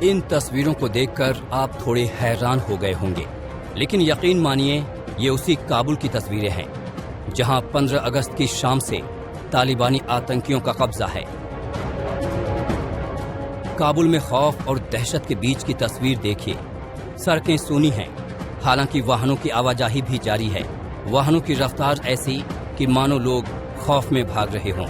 इन तस्वीरों को देखकर आप थोड़े हैरान हो गए होंगे, लेकिन यकीन मानिए ये उसी काबुल की तस्वीरें हैं जहां 15 अगस्त की शाम से तालिबानी आतंकियों का कब्जा है। काबुल में खौफ और दहशत के बीच की तस्वीर देखिए। सड़कें सूनी हैं, हालांकि वाहनों की आवाजाही भी जारी है। वाहनों की रफ्तार ऐसी कि मानो लोग खौफ में भाग रहे हों।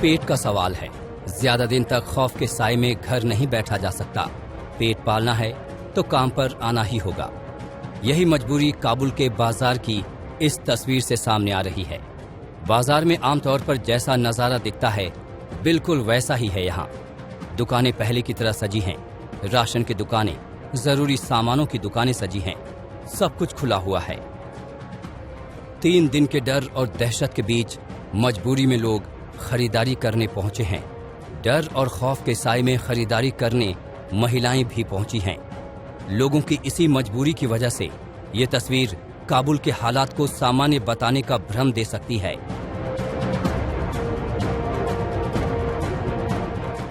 पेट का सवाल है। ज्यादा दिन तक खौफ के साए में घर नहीं बैठा जा सकता। पेट पालना है तो काम पर आना ही होगा। यही मजबूरी काबुल के बाजार की इस तस्वीर से सामने आ रही है। बाजार में आमतौर पर जैसा नजारा दिखता है बिल्कुल वैसा ही है। यहाँ दुकानें पहले की तरह सजी हैं। राशन की दुकानें, जरूरी सामानों की दुकानें सजी हैं। सब कुछ खुला हुआ है। 3 दिन के डर और दहशत के बीच मजबूरी में लोग खरीदारी करने पहुंचे हैं। डर और खौफ के साए में खरीदारी करने महिलाएं भी पहुंची हैं। लोगों की इसी मजबूरी की वजह से ये तस्वीर काबुल के हालात को सामान्य बताने का भ्रम दे सकती है।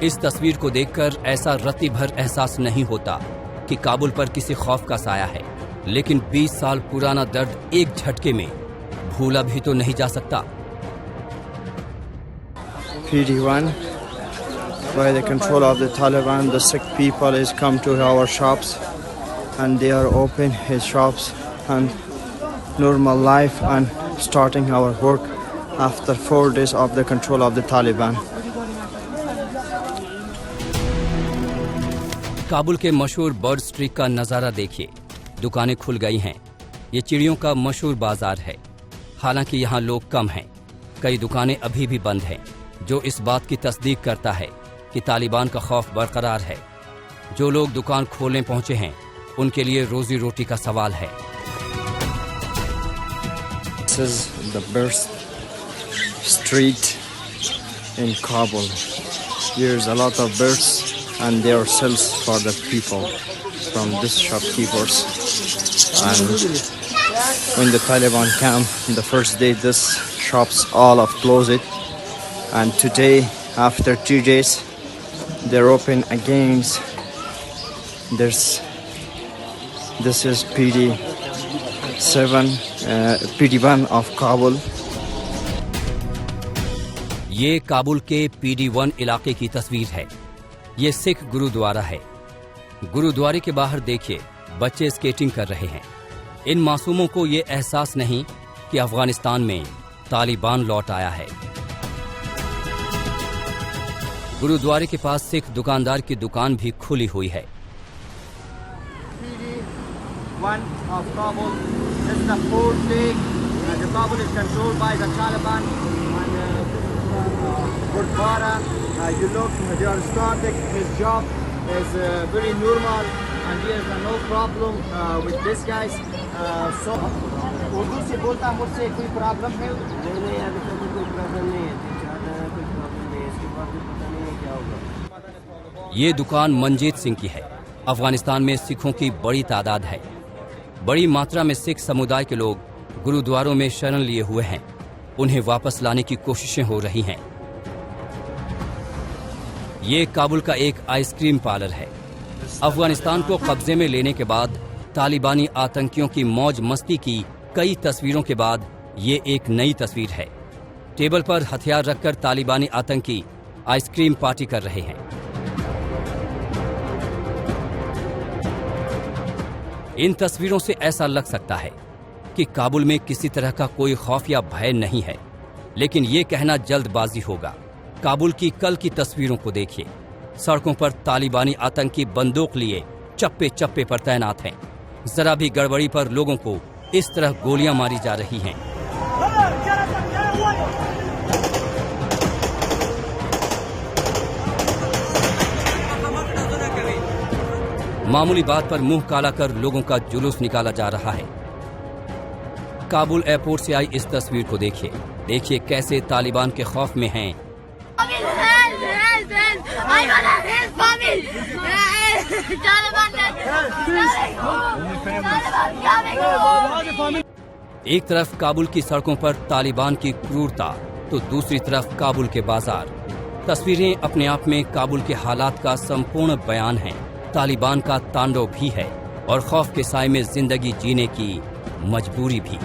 इस तस्वीर को देखकर ऐसा रत्ती भर एहसास नहीं होता कि काबुल पर किसी खौफ का साया है, लेकिन 20 साल पुराना दर्द एक झटके में भूला भी तो नहीं जा सकता। PD1, by the control of the Taliban, the sick people is come to our shops and they are open his shops and normal life and starting our work after 4 days of the control of the Taliban. Kabul के मशहूर bird street का नजारा देखिए। दुकानें खुल गई हैं। ये चिड़ियों का मशहूर बाजार है। हालांकि यहाँ लोग कम हैं। कई दुकानें अभी भी बंद हैं, जो इस बात की तस्दीक करता है कि तालिबान का खौफ बरकरार है। जो लोग दुकान खोलने पहुंचे हैं उनके लिए रोजी रोटी का सवाल है। This is the bird street in Kabul. There's a lot of birds and they are sells for the people from this shopkeepers. And when the Taliban came the first day, this shops all of closed. And today, after 2 days, they're open again. This is PD7, PD1 of Kabul. ये काबुल के PD1 इलाके की तस्वीर है। ये सिख गुरुद्वारा है। गुरुद्वारे के बाहर देखिए, बच्चे स्केटिंग कर रहे हैं। इन मासूमों को ये एहसास नहीं कि अफगानिस्तान में तालिबान लौट आया है। गुरुद्वारे के पास सिख दुकानदार की दुकान भी खुली हुई है। PD1 of Kabul. This is the 4th day. The Kabul is controlled by the Taliban. And Gurdwara, you look, they are starting. His job is very normal, and there is no problem with this guys. So, Urdu से बोलता मुझसे कोई problem है? नहीं, अभी तक कोई problem नहीं है। कोई प्रॉब्लम नहीं है। इसके बाद भी पता नहीं है क्या होगा। ये दुकान मंजीत सिंह की है। अफगानिस्तान में सिखों की बड़ी तादाद है। बड़ी मात्रा में सिख समुदाय के लोग गुरुद्वारों में शरण लिए हुए हैं। उन्हें वापस लाने की कोशिशें हो रही हैं। ये काबुल का एक आइसक्रीम पार्लर है। अफगानिस्तान को कब्जे में लेने के बाद तालिबानी आतंकियों की मौज मस्ती की कई तस्वीरों के बाद ये एक नई तस्वीर है। टेबल पर हथियार रखकर तालिबानी आतंकी आइसक्रीम पार्टी कर रहे हैं। इन तस्वीरों से ऐसा लग सकता है कि काबुल में किसी तरह का कोई खौफ या भय नहीं है, लेकिन ये कहना जल्दबाजी होगा। काबुल की कल की तस्वीरों को देखिए। सड़कों पर तालिबानी आतंकी बंदूक लिए चप्पे चप्पे पर तैनात हैं। जरा भी गड़बड़ी पर लोगों को इस तरह गोलियां मारी जा रही हैं। मामूली बात पर मुंह काला कर लोगों का जुलूस निकाला जा रहा है। काबुल एयरपोर्ट से आई इस तस्वीर को देखिए। देखिए कैसे तालिबान के खौफ में हैं। एक तरफ काबुल की सड़कों पर तालिबान की क्रूरता तो दूसरी तरफ काबुल के बाजार। तस्वीरें अपने आप में काबुल के हालात का संपूर्ण बयान हैं। तालिबान का तांडव भी है और खौफ के साए में जिंदगी जीने की मजबूरी भी।